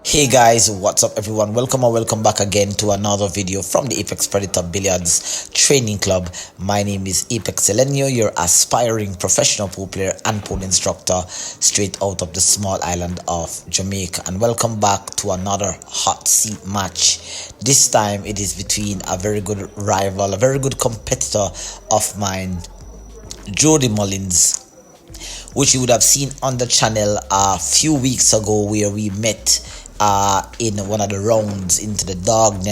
Hey guys, what's up everyone? Welcome or welcome back again to another video from the Apex Predator Billiards Training Club. My name is ApexElgenio, your aspiring professional pool player and pool instructor straight out of the small island of Jamaica, and welcome back to another hot seat match. This time it is between a very good rival, a very good competitor of mine, Jody Mulllings, which you would have seen on the channel a few weeks ago, where we met in one of the rounds into the dog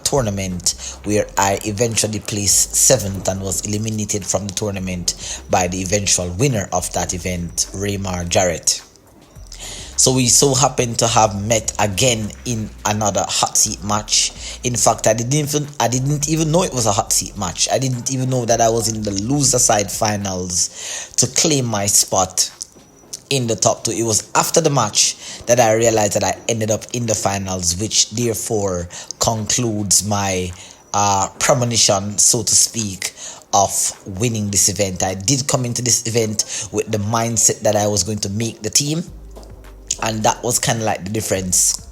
tournament, where I eventually placed 7th and was eliminated from the tournament by the eventual winner of that event, Raymar Jarrett. So we so happened to have met again in another hot seat match. In fact, I didn't even know it was a hot seat match. I didn't even know that I was in the loser side finals to claim my spot in the top 2. It was after the match that I realized that I ended up in the finals, which therefore concludes my premonition, so to speak, of winning this event. I did come into this event with the mindset that I was going to make the team, and that was kind of like the difference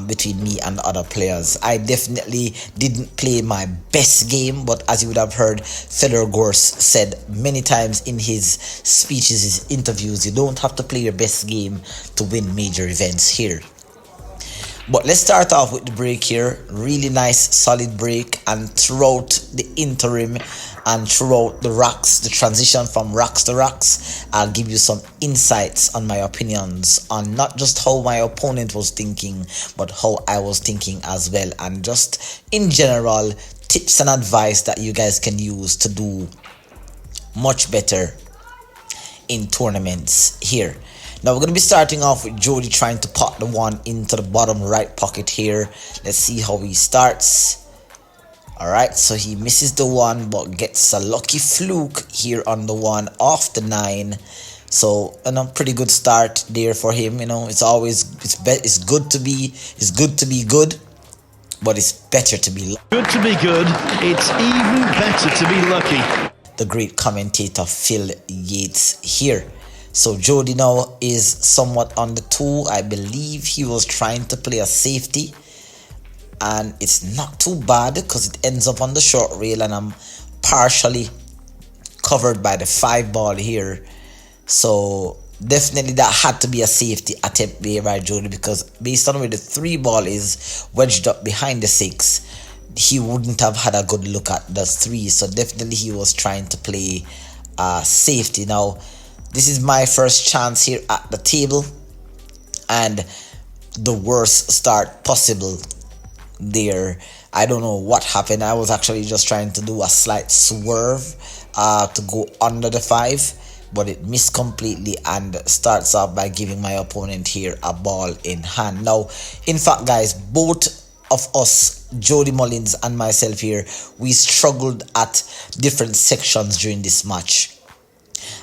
between me and other players. I definitely didn't play my best game, but as you would have heard Fedor Gorst said many times in his speeches, his interviews, you don't have to play your best game to win major events here. But let's start off with the break here. Really nice solid break, and throughout the interim and throughout the racks, the transition from racks to racks, I'll give you some insights on my opinions on not just how my opponent was thinking, but how I was thinking as well, and just in general tips and advice that you guys can use to do much better in tournaments here. Now we're going to be starting off with Jody trying to pot the 1 into the bottom right pocket here. Let's see how he starts. Alright, so he misses the 1 but gets a lucky fluke here on the 1 off the 9. So pretty good start there for him. It's good to be good, but it's better to be lucky. Good to be good, it's even better to be lucky. The great commentator Phil Yates here. So Jody now is somewhat on the 2. I believe he was trying to play a safety, and it's not too bad because it ends up on the short rail, and I'm partially covered by the 5 ball here. So definitely that had to be a safety attempt there by Jody, because based on where the 3 ball is wedged up behind the 6, he wouldn't have had a good look at the 3. So definitely he was trying to play safety. Now this is my first chance here at the table, and the worst start possible there. I don't know what happened. I was actually just trying to do a slight swerve to go under the 5, but it missed completely and starts off by giving my opponent here a ball in hand. Now, in fact, guys, both of us, Jody Mulllings and myself here, we struggled at different sections during this match.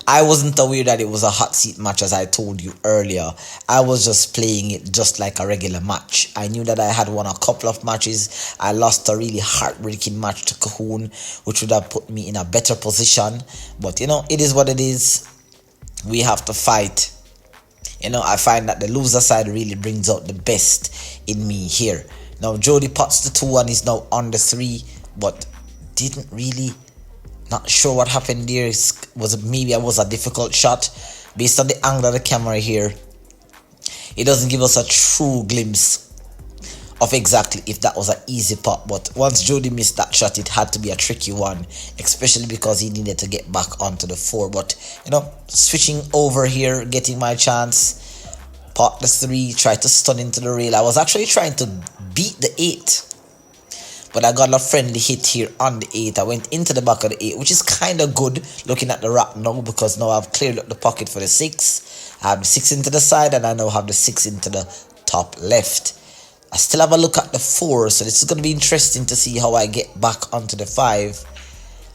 I wasn't aware that it was a hot seat match, as I told you earlier. I was just playing it just like a regular match. I knew that I had won a couple of matches. I lost a really heartbreaking match to Cahoon, which would have put me in a better position. But it is what it is. We have to fight. I find that the loser side really brings out the best in me here. Now Jody pots the 2 and is now on the 3, but didn't really. Not sure what happened there. Maybe it was a difficult shot based on the angle of the camera here. It doesn't give us a true glimpse of exactly if that was an easy pot, but once Jody missed that shot, it had to be a tricky one, especially because he needed to get back onto the 4. But switching over here, getting my chance, pot the 3, try to stun into the rail. I was actually trying to beat the 8, but I got a friendly hit here on the 8. I went into the back of the 8, which is kind of good looking at the rack now, because now I've cleared up the pocket for the 6. I have the 6 into the side, and I now have the 6 into the top left. I still have a look at the 4, so this is going to be interesting to see how I get back onto the 5.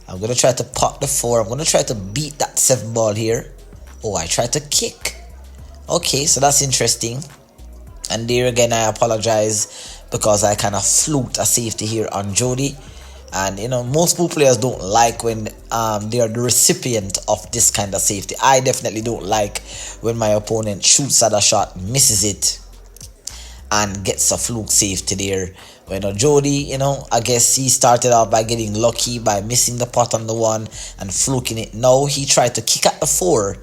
I'm going to try to pot the 4. I'm going to try to beat that 7 ball here. Oh, I tried to kick. Okay, so that's interesting. And there again, I apologize because I kind of fluked a safety here on Jody. And you know, most pool players don't like when they are the recipient of this kind of safety. I definitely don't like when my opponent shoots at a shot, misses it, and gets a fluke safety there. When Jody, you know, I guess he started out by getting lucky by missing the pot on the 1 and fluking it. Now he tried to kick at the 4,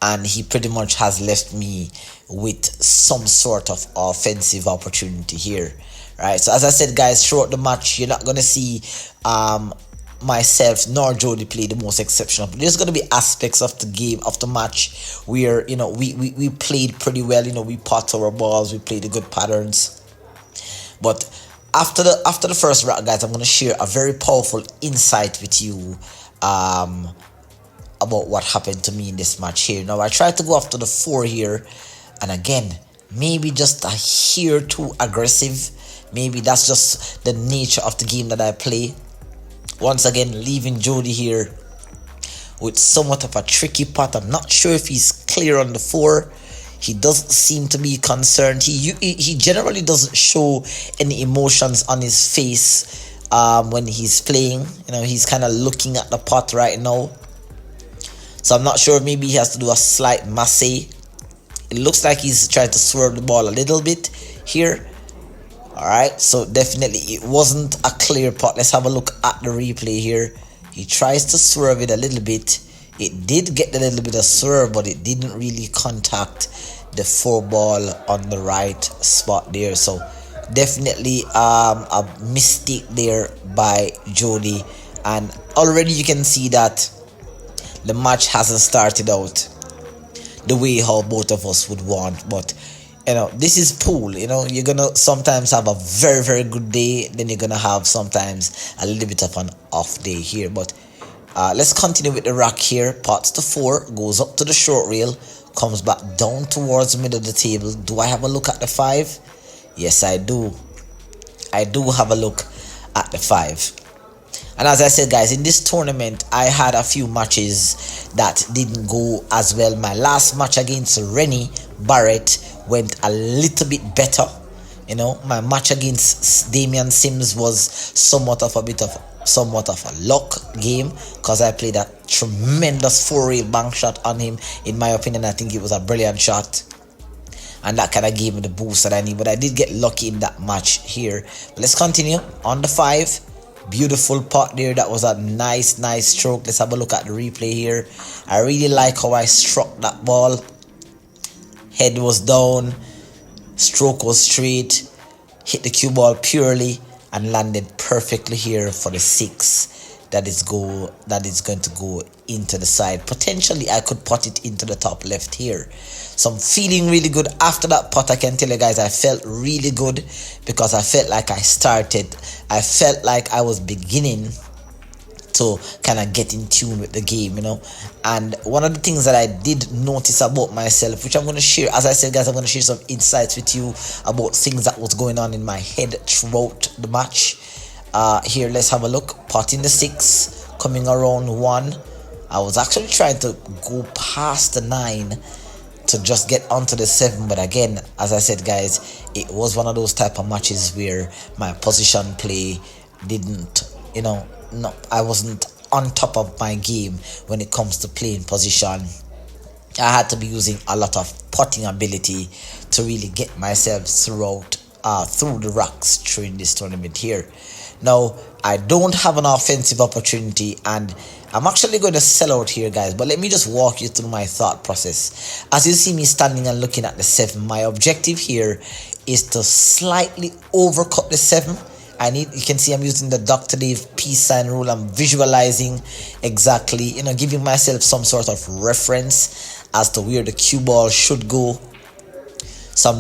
and he pretty much has left me with some sort of offensive opportunity here. Right, so as I said, guys, throughout the match, you're not gonna see myself nor Jody play the most exceptional. There's gonna be aspects of the game, of the match, where you know we played pretty well. You know, we pot our balls, we played the good patterns. But after the first round, guys, I'm gonna share a very powerful insight with you about what happened to me in this match here. Now I tried to go after the 4 here, and again, maybe just a hair too aggressive. Maybe that's just the nature of the game that I play. Once again, leaving Jody here with somewhat of a tricky pot. I'm not sure if he's clear on the 4. He doesn't seem to be concerned. He generally doesn't show any emotions on his face when he's playing. You know, he's kind of looking at the pot right now. So I'm not sure, maybe he has to do a slight masse. It looks like he's trying to swerve the ball a little bit here. Alright, so definitely it wasn't a clear pot. Let's have a look at the replay here. He tries to swerve it a little bit. It did get a little bit of swerve, but it didn't really contact the 4 ball on the right spot there. So definitely a mistake there by Jody. And already you can see that the match hasn't started out the way how both of us would want. But you know, this is pool. You know, you're gonna sometimes have a very, very good day, then you're gonna have sometimes a little bit of an off day here. But let's continue with the rack here. Pots to 4, goes up to the short rail, comes back down towards the middle of the table. Do I have a look at the 5? Yes, I do. I do have a look at the 5. And as I said, guys, in this tournament, I had a few matches that didn't go as well. My last match against Rennie Barrett went a little bit better. You know, my match against Damian Sims was somewhat of a luck game, because I played a tremendous 4-rail bank shot on him. In my opinion, I think it was a brilliant shot, and that kind of gave me the boost that I need. But I did get lucky in that match here. But let's continue on the 5. Beautiful pot there. That was a nice stroke. Let's have a look at the replay here. I really like how I struck that ball. Head was down, stroke was straight, hit the cue ball purely, and landed perfectly here for the 6. That is going to go into the side. Potentially I could pot it into the top left here. So I'm feeling really good after that pot. I can tell you guys, I felt really good, because I felt like I felt like I was beginning to kind of get in tune with the game, you know. And one of the things that I did notice about myself, which I'm going to share, as I said, guys, I'm going to share some insights with you about things that was going on in my head throughout the match. Here, let's have a look. Pot in the 6, coming around 1. I was actually trying to go past the 9 to just get onto the 7, but again, as I said, guys, it was one of those type of matches where my position play didn't, you know, no, I wasn't on top of my game when it comes to playing position. I had to be using a lot of potting ability to really get myself through the rocks during this tournament here. Now, I don't have an offensive opportunity, and I'm actually going to sell out here, guys. But let me just walk you through my thought process. As you see me standing and looking at the 7, my objective here is to slightly overcut the 7. You can see I'm using the Dr. Dave peace sign rule. I'm visualizing exactly, you know, giving myself some sort of reference as to where the cue ball should go. So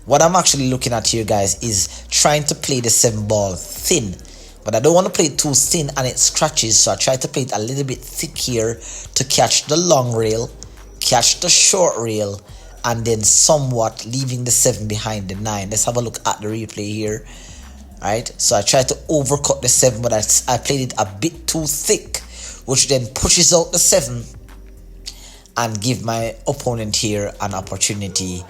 what I'm actually looking at here, guys, is trying to play the 7 ball thin. But I don't want to play it too thin and it scratches, so I try to play it a little bit thick here to catch the long rail, catch the short rail, and then somewhat leaving the 7 behind the 9. Let's have a look at the replay here. Right, so I tried to overcut the 7, but I played it a bit too thick, which then pushes out the 7. and give my opponent here an opportunity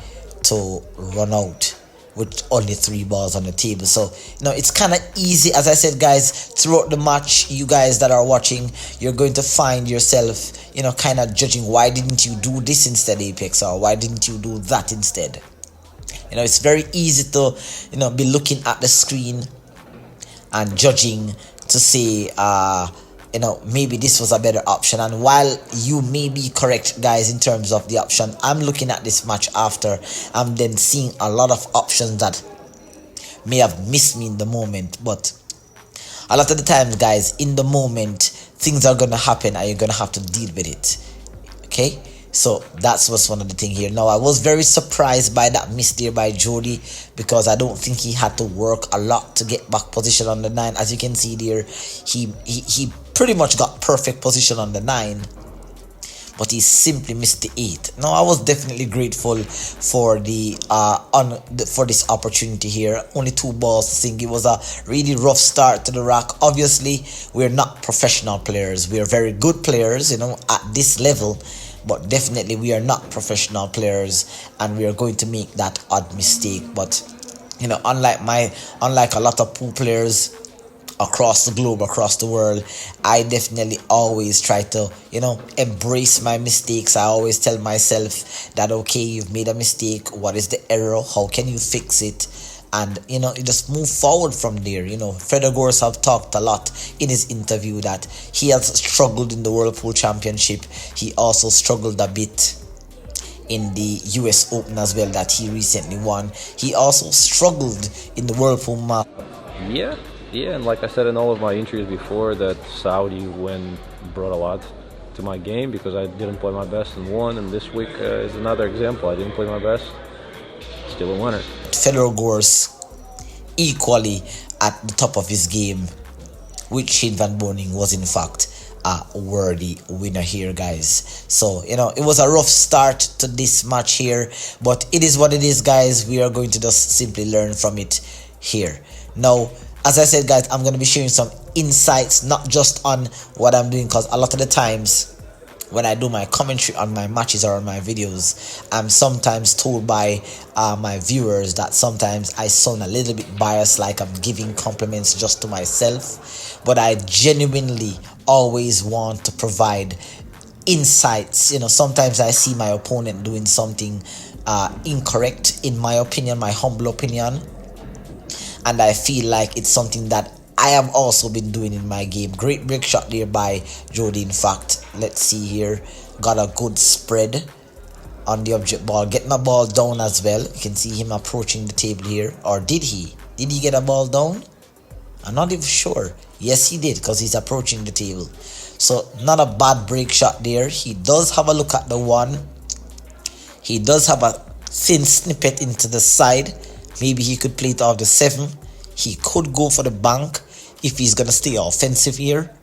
to run out with only 3 balls on the table. So it's kind of easy. As I said, guys, throughout the match, you guys that are watching, you're going to find yourself kind of judging, why didn't you do this instead, Apex, or why didn't you do that instead? It's very easy to be looking at the screen and judging to say maybe this was a better option. And while you may be correct, guys, in terms of the option, I'm looking at this match after I'm then seeing a lot of options that may have missed me in the moment. But a lot of the times, guys, in the moment, things are gonna happen and you're gonna have to deal with it. Okay, so that's what's one of the things here. Now, I was very surprised by that miss there by Jody, because I don't think he had to work a lot to get back position on the 9. As you can see there, he pretty much got perfect position on the 9, but he simply missed the 8. Now, I was definitely grateful for for this opportunity here. Only 2 balls to sink. It was a really rough start to the rack. Obviously, we're not professional players. We are very good players, at this level, but definitely we are not professional players, and we are going to make that odd mistake. But unlike a lot of pool players across the globe, across the world, I definitely always try to embrace my mistakes. I always tell myself that, okay, you've made a mistake, what is the error, how can you fix it, and you just move forward from there. Federer Gors have talked a lot in his interview that he has struggled in the World Pool Championship. He also struggled a bit in the US Open as well, that he recently won. He also struggled in the World Pool Map. Yeah, and like I said in all of my interviews before, that Saudi win brought a lot to my game, because I didn't play my best and won, and this week is another example. I didn't play my best, still a winner. Federer Gors equally at the top of his game, which Shane Van Boening was in fact a worthy winner here, guys. So it was a rough start to this match here, but it is what it is, guys. We are going to just simply learn from it here. Now, as I said, guys, I'm going to be sharing some insights, not just on what I'm doing, because a lot of the times when I do my commentary on my matches or on my videos, I'm sometimes told by my viewers that sometimes I sound a little bit biased, like I'm giving compliments just to myself. But I genuinely always want to provide insights. Sometimes I see my opponent doing something incorrect, in my opinion, my humble opinion, and I feel like it's something that I have also been doing in my game. Great break shot there by Jody, in fact. Let's see here. Got a good spread on the object ball. Getting a ball down as well. You can see him approaching the table here. Or did he? Did he get a ball down? I'm not even sure. Yes, he did, because he's approaching the table. So, not a bad break shot there. He does have a look at the 1. He does have a thin snippet into the side. Maybe he could play it off the 7. He could go for the bank if he's going to stay offensive here.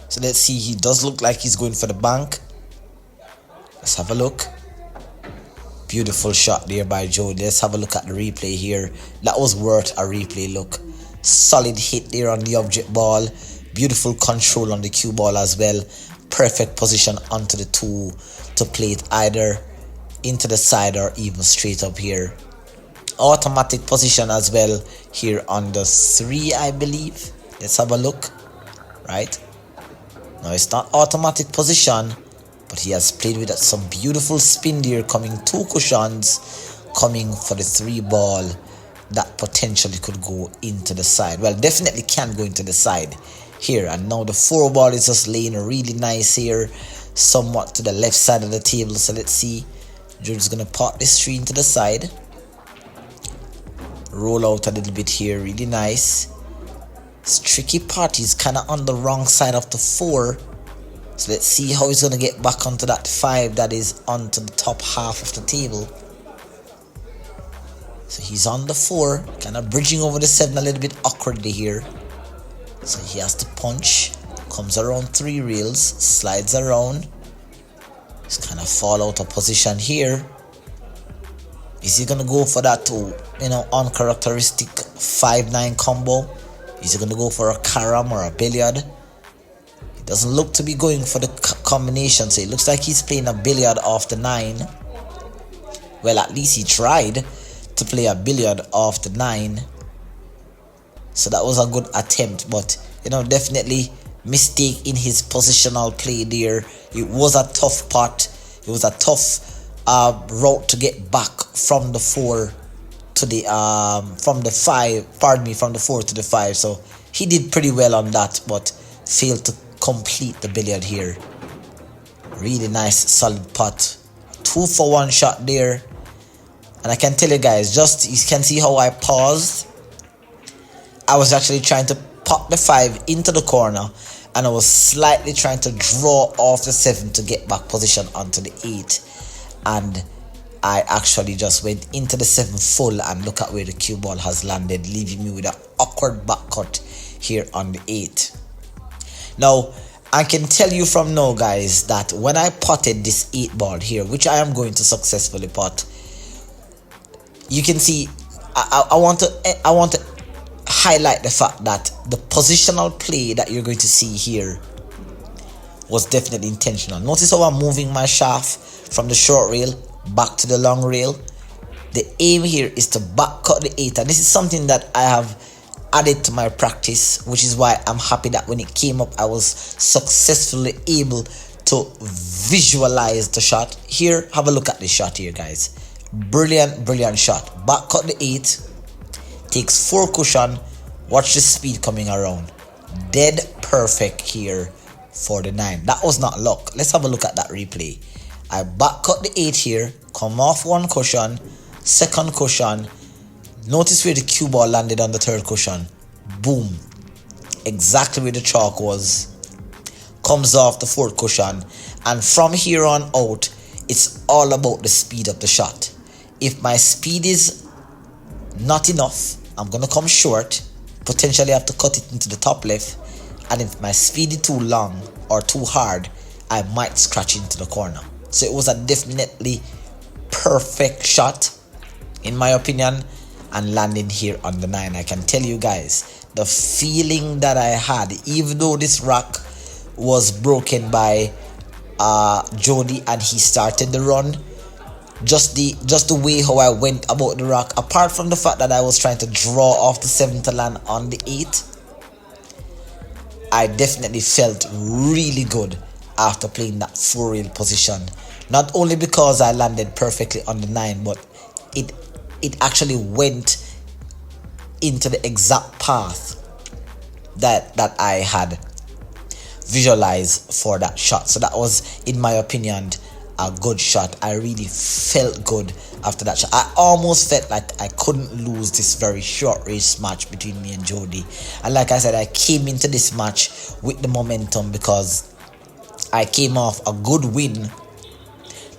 So let's see. He does look like he's going for the bank. Let's have a look. Beautiful shot there by Jody. Let's have a look at the replay here. That was worth a replay look. Solid hit there on the object ball. Beautiful control on the cue ball as well. Perfect position onto the 2 to play it either into the side or even straight up here. Automatic position as well here on the 3, I believe. Let's have a look. Right, now it's not automatic position, but he has played with some beautiful spin there, coming 2 cushions, coming for the 3 ball that potentially could go into the side. Well, definitely can go into the side here. And now the 4 ball is just laying really nice here, somewhat to the left side of the table. So let's see. Jody's gonna pop this 3 into the side. Roll out a little bit here, really nice. This tricky part, he's kind of on the wrong side of the 4. So let's see how he's going to get back onto that 5 that is onto the top half of the table. So he's on the 4, kind of bridging over the 7 a little bit awkwardly here. So he has to punch, comes around 3 rails, slides around. He's kind of fall out of position here. Is he gonna go for that uncharacteristic 5-9 combo? Is he gonna go for a carom or a billiard? Doesn't look to be going for the combination, so it looks like he's playing a billiard off the 9. Well, at least he tried to play a billiard off the 9. So that was a good attempt, but definitely mistake in his positional play there. It was a tough pot. It was a tough route to get back from the 4 to the from the 5. Pardon me, from the 4 to the 5. So he did pretty well on that, but failed to complete the billiard here. Really nice solid pot. 2 for 1 shot there. And I can tell you guys, just you can see how I paused. I was actually trying to pop the 5 into the corner, and I was slightly trying to draw off the 7 to get back position onto the 8. And I actually just went into the 7 full, and look at where the cue ball has landed, leaving me with an awkward back cut here on the 8. Now, I can tell you from now, guys, that when I potted this 8 ball here, which I am going to successfully pot, you can see I want to highlight the fact that the positional play that you're going to see here was definitely intentional. Notice how I'm moving my shaft from the short rail back to the long rail. The aim here is to back cut the 8, and this is something that I have added to my practice, which is why I'm happy that when it came up I was successfully able to visualize the shot. Here, have a look at this shot here, guys. Brilliant shot. Back cut the 8, takes 4 cushion. Watch the speed coming around. Dead perfect here for the 9. That was not luck. Let's have a look at that replay. I back cut the 8 here, come off 1 cushion, 2nd cushion. Notice where the cue ball landed on the 3rd cushion. Boom. Exactly where the chalk was. Comes off the 4th cushion. And from here on out, it's all about the speed of the shot. If my speed is not enough, I'm going to come short. Potentially have to cut it into the top left. And if my speed is too long or too hard, I might scratch into the corner. So it was a definitely perfect shot, in my opinion, and landing here on the 9. I can tell you guys, the feeling that I had, even though this rack was broken by Jody and he started the run, just the way how I went about the rack, apart from the fact that I was trying to draw off the 7 to land on the 8, I definitely felt really good after playing that 4 rail position. Not only because I landed perfectly on the 9, but it actually went into the exact path that I had visualized for that shot. So that was, in my opinion, a good shot. I really felt good after that shot. I almost felt like I couldn't lose this very short race match between me and Jody. And like I said, I came into this match with the momentum because I came off a good win.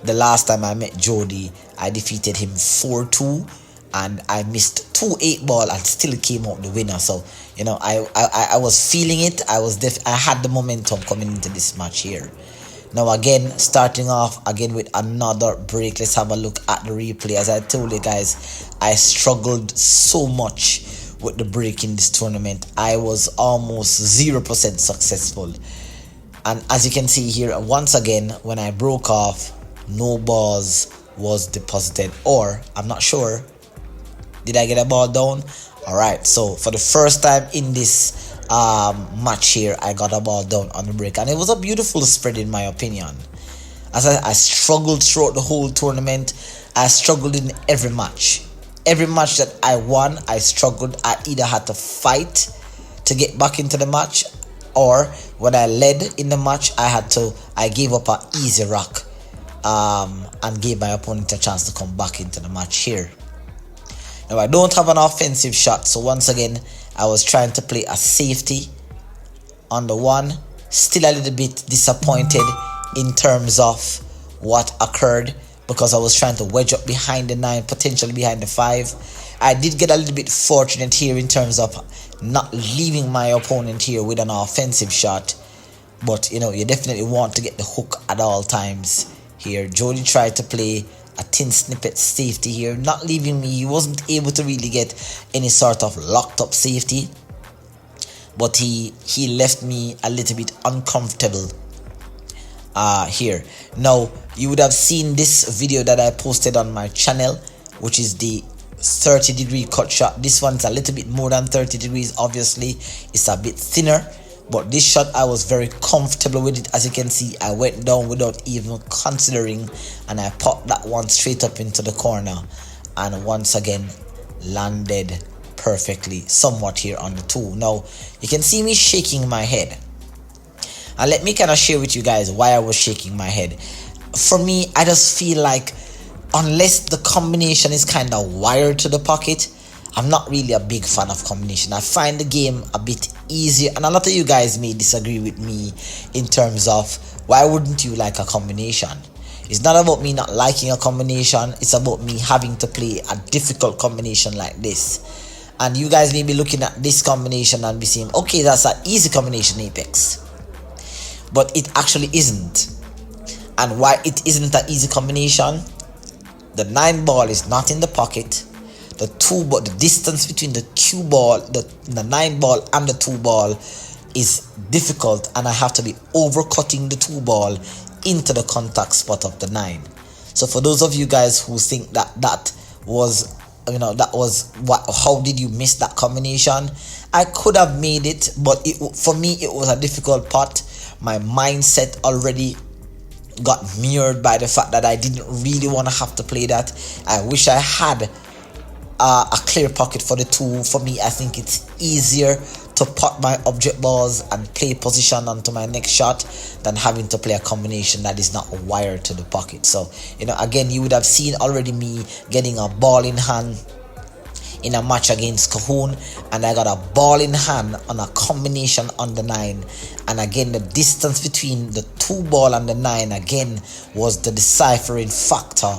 The last time I met Jody, I defeated him 4-2, and I missed 2 8-ball and still came out the winner. So I was feeling it. I had the momentum coming into this match here. Now again, starting off again with another break. Let's have a look at the replay. As I told you guys, I struggled so much with the break in this tournament. I was almost 0% successful. And as you can see here, once again, when I broke off, no balls was deposited, or I'm not sure. Did I get a ball down? Alright, so for the first time in this match here, I got a ball down on the break, and it was a beautiful spread in my opinion. As I struggled throughout the whole tournament. I struggled in every match. Every match that I won, I struggled. I either had to fight to get back into the match, or when I led in the match, I gave up an easy rack and gave my opponent a chance to come back into the match here. Now I don't have an offensive shot, so once again I was trying to play a safety on the 1. Still a little bit disappointed in terms of what occurred, because I was trying to wedge up behind the 9, potentially behind the 5. I did get a little bit fortunate here in terms of not leaving my opponent here with an offensive shot, but you definitely want to get the hook at all times here. Jody tried to play a thin snippet safety here, not leaving me. He wasn't able to really get any sort of locked up safety, but he left me a little bit uncomfortable here. Now you would have seen this video that I posted on my channel, which is the 30-degree cut shot. This one's a little bit more than 30 degrees. Obviously it's a bit thinner, but this shot I was very comfortable with it. As you can see, I went down without even considering, and I popped that one straight up into the corner, and once again landed perfectly somewhat here on the 2. Now you can see me shaking my head, and let me kind of share with you guys why I was shaking my head. For me, I just feel like unless the combination is kind of wired to the pocket, I'm not really a big fan of combination. I find the game a bit easier, and a lot of you guys may disagree with me in terms of why wouldn't you like a combination. It's not about me not liking a combination, it's about me having to play a difficult combination like this. And you guys may be looking at this combination and be saying, okay, that's an easy combination, Apex. But it actually isn't. And why it isn't an easy combination? The 9 ball is not in the pocket. The distance between the cue ball, the 9 ball and the 2 ball is difficult, and I have to be overcutting the 2 ball into the contact spot of the 9. So for those of you guys who think that was, how did you miss that combination? I could have made it, but for me it was a difficult putt. My mindset already got mirrored by the fact that I didn't really want to have to play that. I wish I had a clear pocket for the 2. For me, I think it's easier to pot my object balls and play position onto my next shot than having to play a combination that is not wired to the pocket. So again, you would have seen already me getting a ball in hand in a match against Cahoon, and I got a ball in hand on a combination on the 9, and again the distance between the 2 ball and the 9 again was the deciphering factor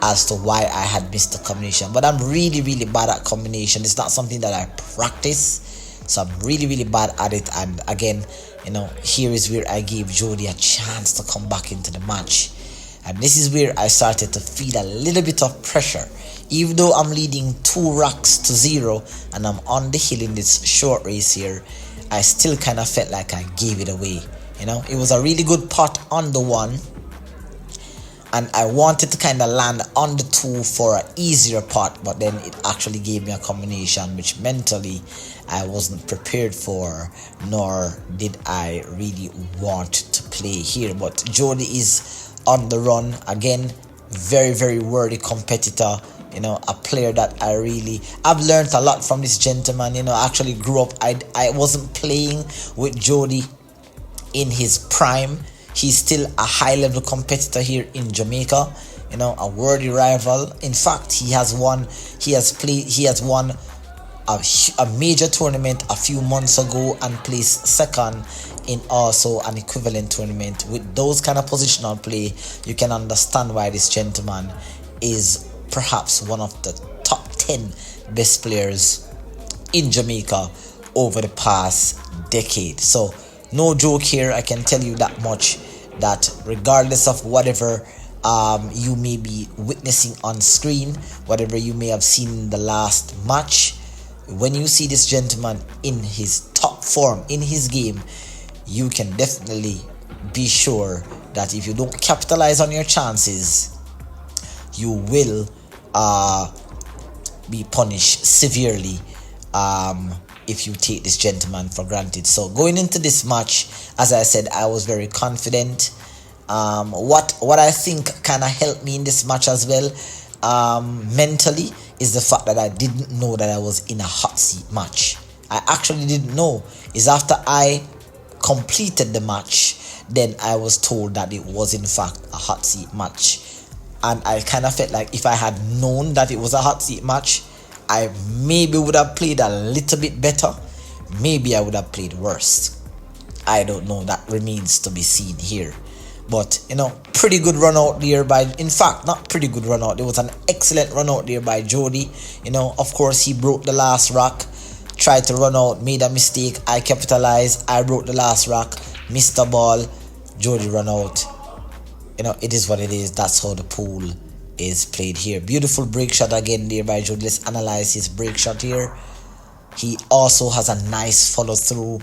as to why I had missed the combination. But I'm really bad at combination. It's not something that I practice, so I'm really bad at it. And again, here is where I gave Jody a chance to come back into the match, and this is where I started to feel a little bit of pressure. Even though I'm leading 2 racks to 0 and I'm on the hill in this short race here, I still kind of felt like I gave it away. It was a really good putt on the 1, and I wanted to kind of land on the 2 for an easier putt, but then it actually gave me a combination which mentally I wasn't prepared for, nor did I really want to play here. But Jody is on the run again, very worthy competitor. A player that I've learned a lot from this gentleman. I actually grew up, I wasn't playing with Jody in his prime. He's still a high-level competitor here in Jamaica, a worthy rival. In fact, he has won a major tournament a few months ago and placed second in also an equivalent tournament. With those kind of positional play, you can understand why this gentleman is perhaps one of the top 10 best players in Jamaica over the past decade. So no joke here. I can tell you that much, that regardless of whatever you may be witnessing on screen, whatever you may have seen in the last match, when you see this gentleman in his top form in his game, you can definitely be sure that if you don't capitalize on your chances, you will be punished severely if you take this gentleman for granted. So going into this match, as I said, I was very confident. What I think kind of helped me in this match as well, mentally, is the fact that I didn't know that I was in a hot seat match. I actually didn't know. It's after I completed the match, then I was told that it was in fact a hot seat match. And I kind of felt like if I had known that it was a hot seat match, I maybe would have played a little bit better. Maybe I would have played worse. I don't know. That remains to be seen here. But, pretty good run out there by... In fact, not pretty good run out. There was an excellent run out there by Jody. Of course, he broke the last rack. Tried to run out, made a mistake. I capitalized. I broke the last rack. Missed the ball. Jody run out. It is what it is. That's how the pool is played here. Beautiful break shot again there by Jody. Let's analyze his break shot here. He also has a nice follow through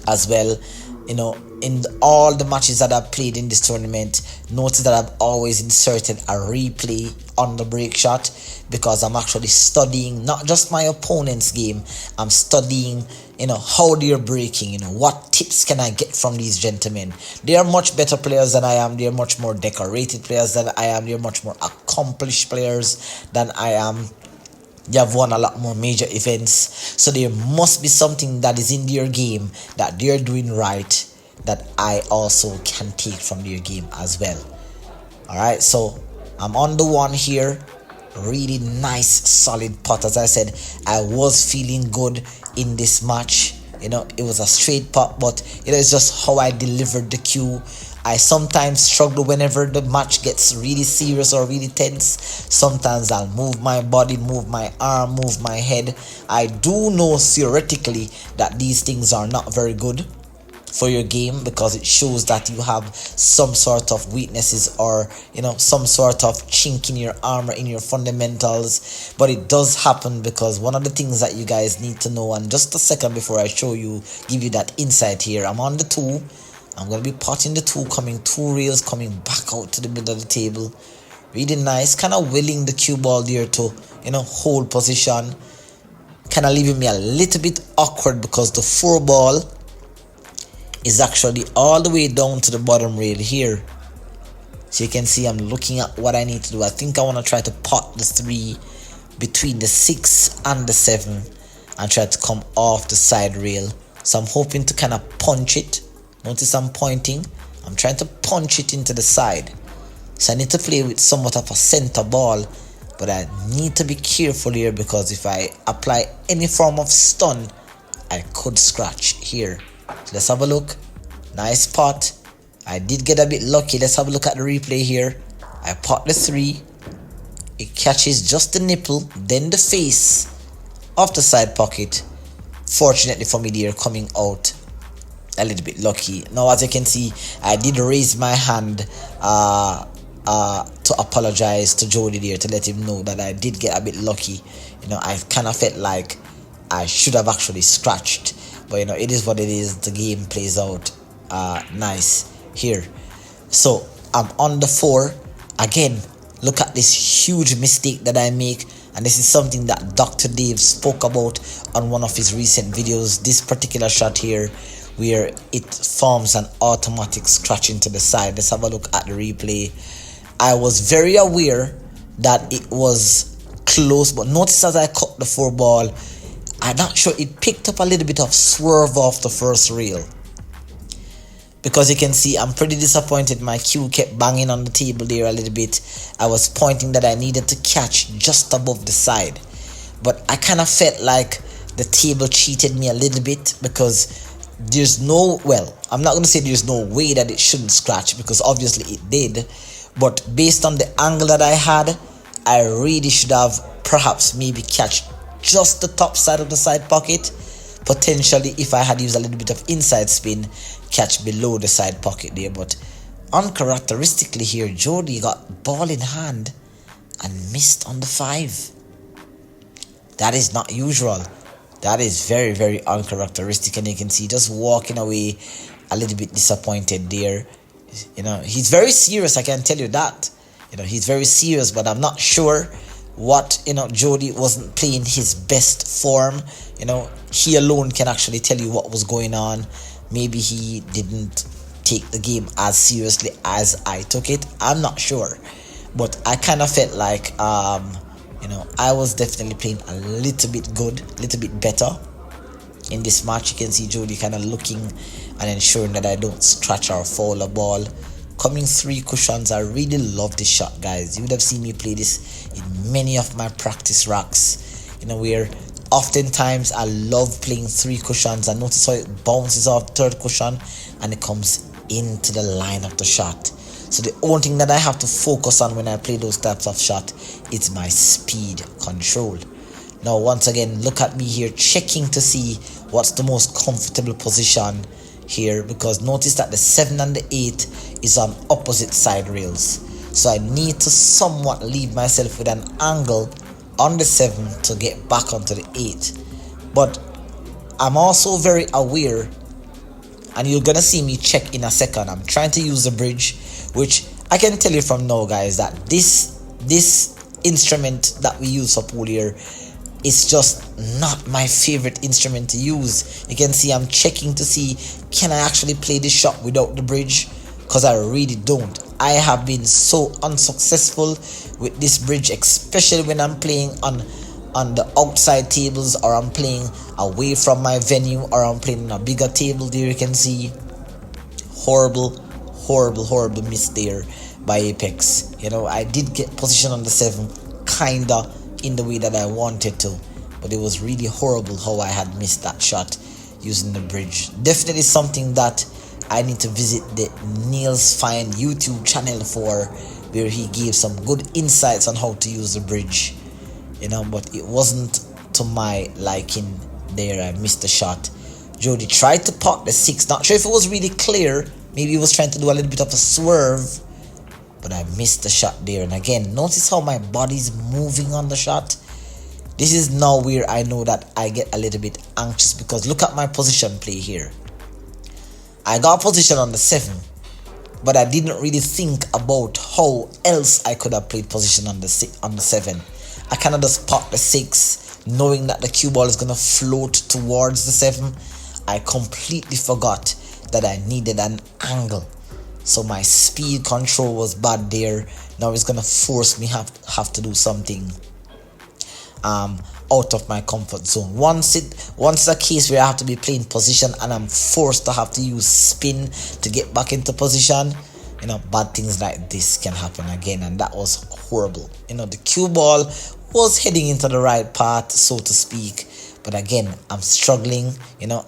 as well. In all the matches that I've played in this tournament, notice that I've always inserted a replay on the break shot, because I'm actually studying not just my opponent's game, I'm studying how they're breaking, what tips can I get from these gentlemen. They are much better players than I am, they're much more decorated players than I am, they're much more accomplished players than I am. They have won a lot more major events, so there must be something that is in their game that they're doing right that I also can take from their game as well. Alright, so I'm on the one here. Really nice solid pot. As I said, I was feeling good in this match. It was a straight pot, but it's just how I delivered the cue. I sometimes struggle whenever the match gets really serious or really tense. Sometimes I'll move my body, move my arm, move my head. I do know theoretically that these things are not very good for your game, because it shows that you have some sort of weaknesses or some sort of chink in your armor, in your fundamentals. But it does happen, because one of the things that you guys need to know, and just a second before I show you, give you that insight here, I'm on the 2. I'm going to be potting the 2, coming 2 rails, coming back out to the middle of the table. Really nice, kind of willing the cue ball there to hold position, kind of leaving me a little bit awkward, because the 4 ball is actually all the way down to the bottom rail here. So you can see I'm looking at what I need to do. I think I want to try to pot the 3 between the 6 and the 7 and try to come off the side rail. So I'm hoping to kind of punch it. Notice I'm pointing. I'm trying to punch it into the side. So I need to play with somewhat of a center ball, but I need to be careful here, because if I apply any form of stun, I could scratch here. So let's have a look. Nice pot. I did get a bit lucky. Let's have a look at the replay here. I pot the 3. It catches just the nipple, then the face of the side pocket. Fortunately for me, they're coming out a little bit lucky. Now, as you can see, I did raise my hand to apologize to Jody there, to let him know that I did get a bit lucky. I kind of felt like I should have actually scratched, but it is what it is. The game plays out nice here. So I'm on the 4 again. Look at this huge mistake that I make, and this is something that Dr. Dave spoke about on one of his recent videos. This particular shot here, where it forms an automatic scratch into the side. Let's have a look at the replay. I was very aware that it was close, but notice as I cut the 4 ball, I'm not sure, it picked up a little bit of swerve off the first reel. Because you can see I'm pretty disappointed. My cue kept banging on the table there a little bit. I was pointing that I needed to catch just above the side, but I kind of felt like the table cheated me a little bit, because there's no, well, I'm not going to say there's no way that it shouldn't scratch, because obviously it did, but based on the angle that I had, I really should have perhaps maybe catch just the top side of the side pocket. Potentially, if I had used a little bit of inside spin, catch below the side pocket there. But uncharacteristically here, Jody got ball in hand and missed on the 5. That is not usual. That is very, very uncharacteristic, and you can see just walking away a little bit disappointed there. He's very serious, I can tell you that. He's very serious, but I'm not sure what, Jody wasn't playing his best form. He alone can actually tell you what was going on. Maybe he didn't take the game as seriously as I took it. I'm not sure, but I kind of felt like I was definitely playing a little bit good, a little bit better in this match. You can see Jody kind of looking and ensuring that I don't scratch or foul a ball. Coming 3 cushions. I really love this shot, guys. You would have seen me play this in many of my practice racks, where oftentimes I love playing 3 cushions. I notice how it bounces off 3rd cushion and it comes into the line of the shot. So the only thing that I have to focus on when I play those types of shot is my speed control. Now, once again, look at me here checking to see what's the most comfortable position here, because notice that the 7 and the 8 is on opposite side rails. So I need to somewhat leave myself with an angle on the 7 to get back onto the 8. But I'm also very aware, and you're gonna see me check in a second. I'm trying to use the bridge, which I can tell you from now, guys, that this instrument that we use for pool here is just not my favorite instrument to use. You can see I'm checking to see, can I actually play this shot without the bridge? Because I really don't. I have been so unsuccessful with this bridge, especially when I'm playing on the outside tables, or I'm playing away from my venue, or I'm playing on a bigger table. There you can see horrible miss there by Apex. You know, I did get position on the 7 kinda in the way that I wanted to, but it was really horrible how I had missed that shot using the bridge. Definitely something that I need to visit the Neil's Fine YouTube channel for, where he gave some good insights on how to use the bridge. You know, but it wasn't to my liking there. I missed the shot. Jody tried to park the 6. Not sure if it was really clear. Maybe he was trying to do a little bit of a swerve, but I missed the shot there. And again, notice how my body's moving on the shot. This is now where I know that I get a little bit anxious, because look at my position play here. I got position on the 7, but I didn't really think about how else I could have played position on the 7. I kind of just popped the 6, knowing that the cue ball is going to float towards the 7. I completely forgot that I needed an angle. So my speed control was bad there. Now it's going to force me have to do something out of my comfort zone. Once it's a case where I have to be playing position and I'm forced to have to use spin to get back into position, you know, bad things like this can happen again, and that was horrible. You know, the cue ball was heading into the right path, so to speak, but again, I'm struggling. You know,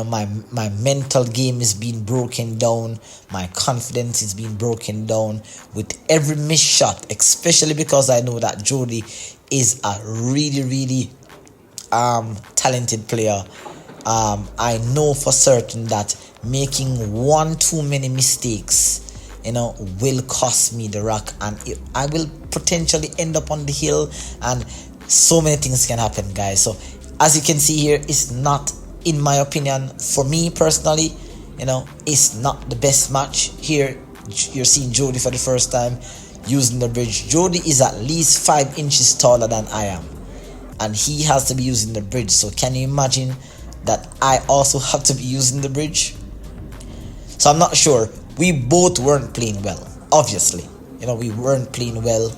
my mental game is being broken down, my confidence is being broken down with every missed shot, especially because I know that Jody is a really talented player. I know for certain that making one too many mistakes, you know, will cost me the rock, and I will potentially end up on the hill, and so many things can happen, guys. So as you can see here, it's not, in my opinion, for me personally, you know, it's not the best match here. You're seeing Jody for the first time using the bridge. Jody is at least 5 inches taller than I am, and he has to be using the bridge. So can you imagine that I also have to be using the bridge? So I'm not sure. We both weren't playing well, obviously. You know, we weren't playing well.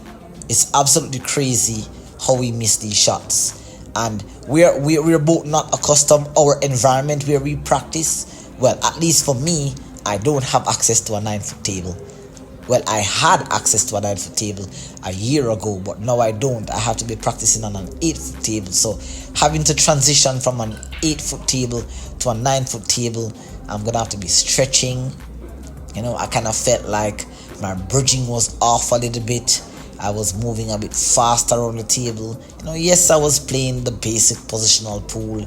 It's absolutely crazy how we missed these shots, and we're both not accustomed our environment where we practice. Well, at least for me, I don't have access to a 9-foot table. Well, I had access to a 9-foot table a year ago, but now I don't. I have to be practicing on an 8-foot table. So having to transition from an 8-foot table to a 9-foot table, I'm gonna have to be stretching. You know, I kind of felt like my bridging was off a little bit. I was moving a bit faster on the table. You know, yes, I was playing the basic positional pool,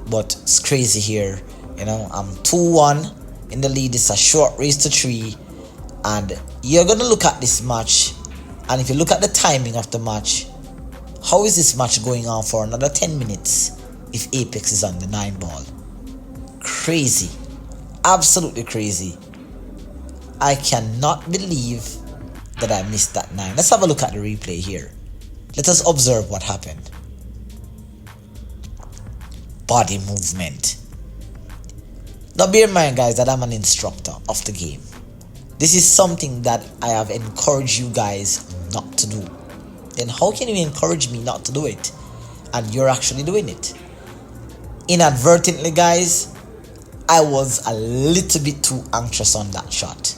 but it's crazy here. You know, I'm 2-1 in the lead. It's a short race to 3. And you're gonna look at this match, and if you look at the timing of the match, how is this match going on for another 10 minutes if Apex is on the 9 ball? Crazy, absolutely crazy. I cannot believe that I missed that 9. Let's have a look at the replay here. Let us observe what happened. Body movement. Now bear in mind, guys, that I'm an instructor of the game. This is something that I have encouraged you guys not to do. Then how can you encourage me not to do it, and you're actually doing it? Inadvertently, guys, I was a little bit too anxious on that shot.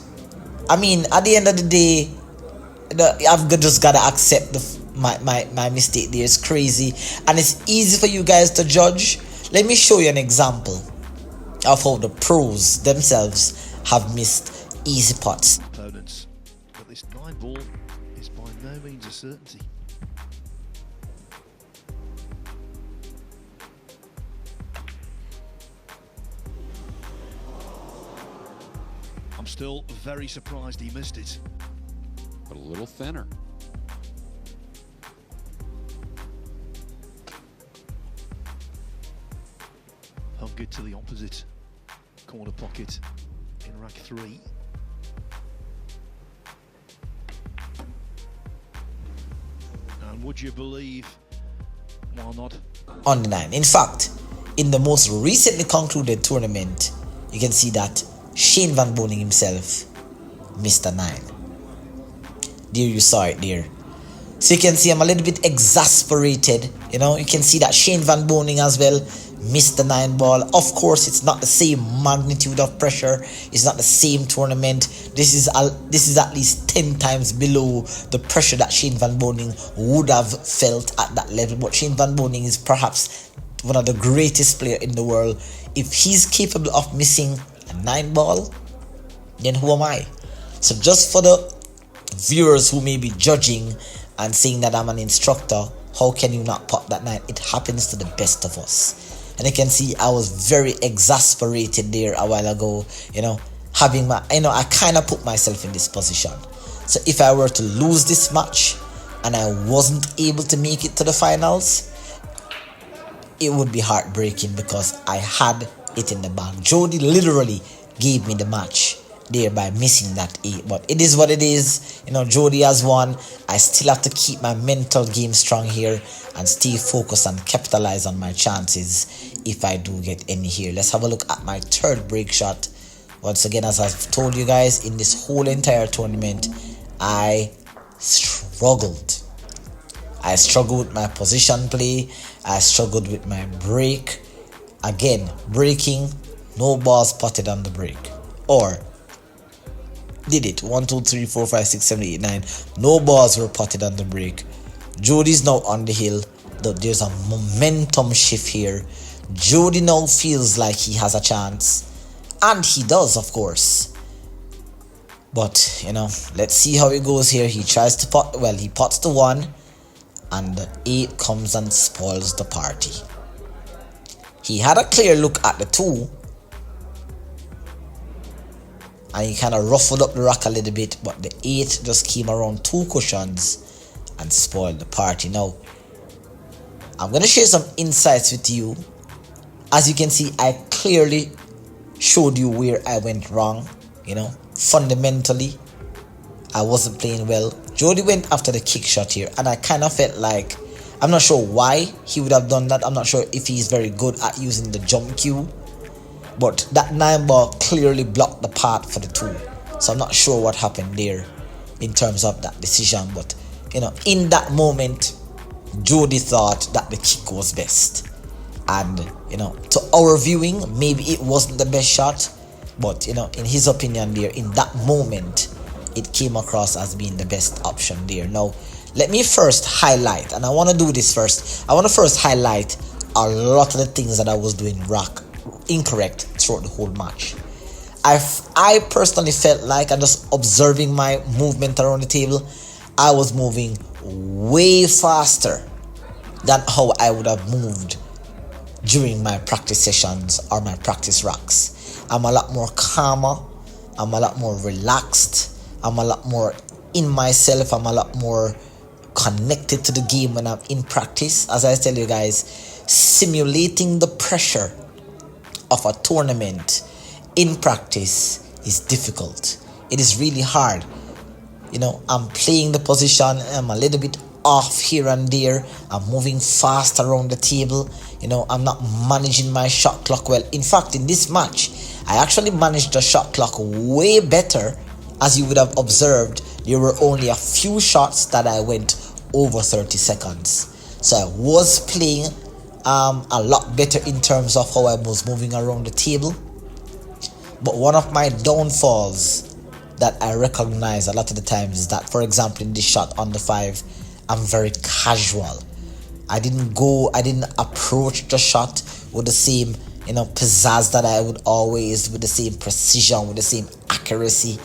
I mean, at the end of the day, I've just gotta accept my mistake there. It's crazy, and it's easy for you guys to judge. Let me show you an example of how the pros themselves have missed easy putts. Opponents, but this 9 ball is by no means a certainty. I'm still very surprised he missed it. But a little thinner. get to the opposite corner pocket in rack 3. And would you believe, while not on the 9. In fact, in the most recently concluded tournament, you can see that Shane Van Boening himself missed a 9. There, you saw it there. So you can see I'm a little bit exasperated. You know, you can see that Shane Van Boening as well missed the 9 ball. Of course, it's not the same magnitude of pressure. It's not the same tournament. This is at least 10 times below the pressure that Shane Van Boening would have felt at that level. But Shane Van Boening is perhaps one of the greatest players in the world. If he's capable of missing a 9 ball, then who am I? So just for the viewers who may be judging and saying that I'm an instructor, how can you not pop that 9? It happens to the best of us. And you can see I was very exasperated there a while ago, you know, having my, I kind of put myself in this position. So if I were to lose this match and I wasn't able to make it to the finals, it would be heartbreaking because I had it in the bag. Jody literally gave me the match there by missing that 8, but it is what it is. You know, Jody has won. I still have to keep my mental game strong here and stay focused and capitalize on my chances if I do get any here. Let's have a look at my third break shot. Once again, as I've told you guys, in this whole entire tournament, I struggled. I struggled with my position play. I struggled with my break. Again, breaking, no balls potted on the break. Or did it? 1, 2, 3, 4, 5, 6, 7, 8, 9. No balls were potted on the break. Jody's now on the hill. There's a momentum shift here. Jody now feels like he has a chance. And he does, of course. But, you know, let's see how it goes here. He tries to pot, well, he pots the 1. And the 8 comes and spoils the party. He had a clear look at the 2. And he kind of ruffled up the rack a little bit, but the 8 just came around 2 cushions and spoiled the party. Now, I'm going to share some insights with you. As you can see, I clearly showed you where I went wrong. You know, fundamentally, I wasn't playing well. Jody went after the kick shot here, and I kind of felt like, I'm not sure why he would have done that. I'm not sure if he's very good at using the jump cue. But that 9 ball clearly blocked the path for the 2. So I'm not sure what happened there in terms of that decision. But, you know, in that moment, Jody thought that the kick was best. And, you know, to our viewing, maybe it wasn't the best shot. But, you know, in his opinion there, in that moment, it came across as being the best option there. Now, let me first highlight, and I want to do this first. I want to first highlight a lot of the things that I was doing incorrect throughout the whole match. I personally felt like, I'm just observing my movement around the table, I was moving way faster than how I would have moved during my practice sessions or my practice racks. I'm a lot more calmer, I'm a lot more relaxed, I'm a lot more in myself, I'm a lot more connected to the game when I'm in practice. As I tell you guys, simulating the pressure of a tournament in practice is difficult. It is really hard. You know, I'm playing the position, I'm a little bit off here and there, I'm moving fast around the table, you know, I'm not managing my shot clock well. In fact, in this match, I actually managed the shot clock way better. As you would have observed, there were only a few shots that I went over 30 seconds. So I was playing a lot better in terms of how I was moving around the table. But one of my downfalls that I recognize a lot of the times is that, for example, in this shot on the 5, I'm very casual. I didn't approach the shot with the same, you know, pizzazz that I would always, with the same precision, with the same accuracy.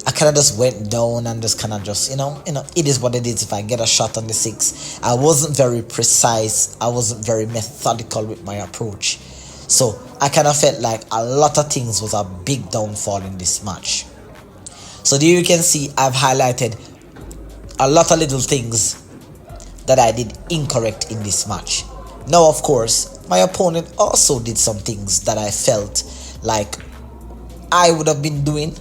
I kind of just went down and just kind of just, you know, it is what it is. If I get a shot on the 6, I wasn't very precise. I wasn't very methodical with my approach. So I kind of felt like a lot of things was a big downfall in this match. So there you can see I've highlighted a lot of little things that I did incorrect in this match. Now, of course, my opponent also did some things that I felt like I would have been doing,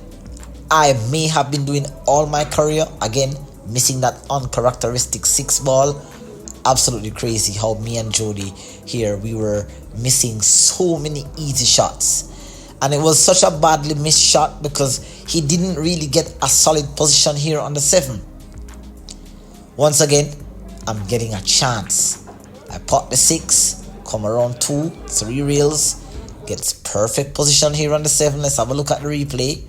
I may have been doing all my career. Again, missing that uncharacteristic 6 ball. Absolutely crazy how me and Jody here, we were missing so many easy shots. And it was such a badly missed shot because he didn't really get a solid position here on the 7. Once again, I'm getting a chance. I pot the 6, come around 2, 3 rails, gets perfect position here on the 7. Let's have a look at the replay.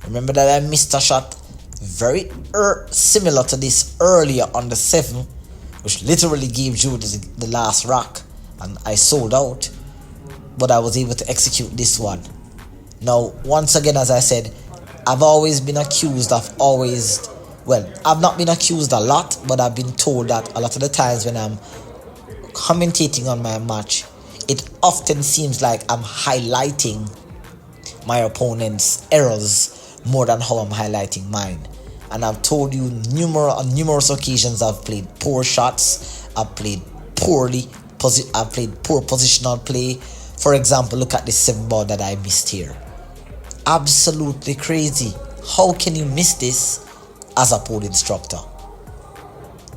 Remember that I missed a shot very similar to this earlier on the 7, which literally gave Jody the last rock, and I sold out, but I was able to execute this one. Now, once again, as I said, I've always been accused of I've not been accused a lot, but I've been told that a lot of the times when I'm commentating on my match, it often seems like I'm highlighting my opponent's errors more than how I'm highlighting mine. And I've told you on numerous occasions I've played poor shots, I've played poor positional play. For example, look at this 7 ball that I missed here. Absolutely crazy. How can you miss this as a pool instructor?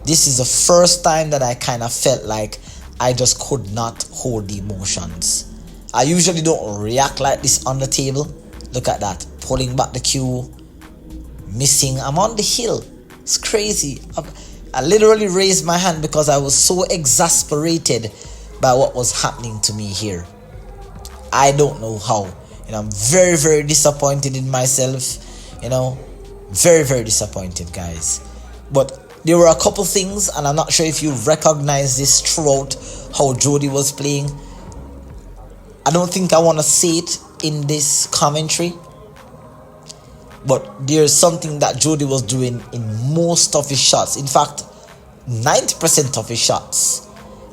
This is the first time that I kind of felt like I just could not hold the emotions. I usually don't react like this on the table. Look at that, pulling back the cue, missing. I'm on the hill. It's crazy. I literally raised my hand because I was so exasperated by what was happening to me here. I don't know how. I'm very, very disappointed in myself. Very, very disappointed, guys. But there were a couple things, and I'm not sure if you recognize this throughout how Jody was playing. I don't think I want to say it in this commentary, but there's something that Jody was doing in most of his shots. In fact, 90% of his shots.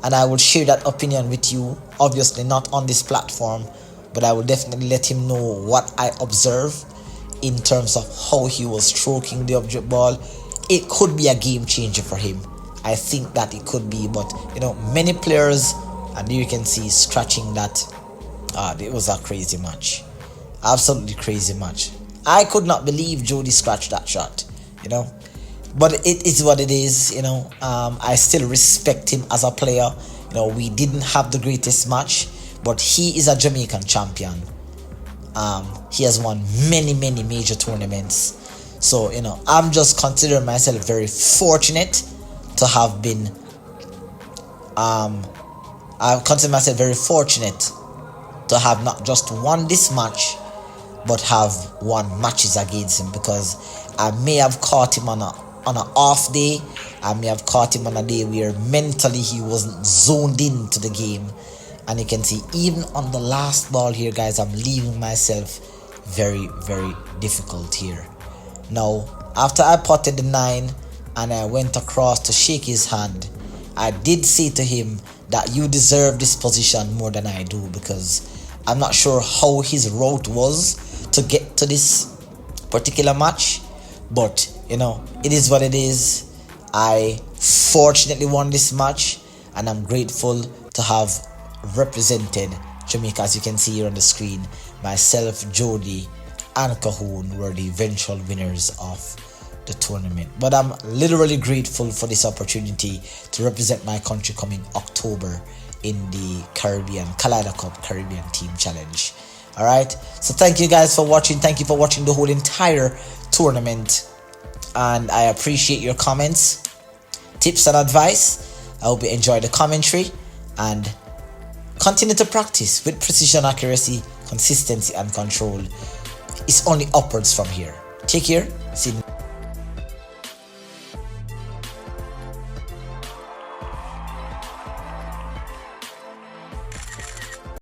And I would share that opinion with you. Obviously not on this platform, but I will definitely let him know what I observe in terms of how he was stroking the object ball. It could be a game changer for him. I think that it could be, but many players, and you can see scratching that. It was a crazy match. Absolutely crazy match. I could not believe Jody scratched that shot, but it is what it is. I still respect him as a player. We didn't have the greatest match, but he is a Jamaican champion. He has won many major tournaments. So I'm just considering myself very fortunate to have been I consider myself very fortunate to have not just won this match, but have won matches against him, because I may have caught him on an off day. I may have caught him on a day where mentally he wasn't zoned into the game. And you can see even on the last ball here, guys, I'm leaving myself very difficult here. Now, after I potted the 9 and I went across to shake his hand, I did say to him that you deserve this position more than I do, because I'm not sure how his route was to get to this particular match, but it is what it is. I fortunately won this match, and I'm grateful to have represented Jamaica. As you can see here on the screen, myself, Jody, and Cahoon were the eventual winners of the tournament. But I'm literally grateful for this opportunity to represent my country coming October in the Kaleido Cup Caribbean Team Challenge. Alright, so thank you guys for watching. Thank you for watching the whole entire tournament, and I appreciate your comments, tips, and advice. I hope you enjoy the commentary, and continue to practice with precision, accuracy, consistency, and control. It's only upwards from here. Take care. See you.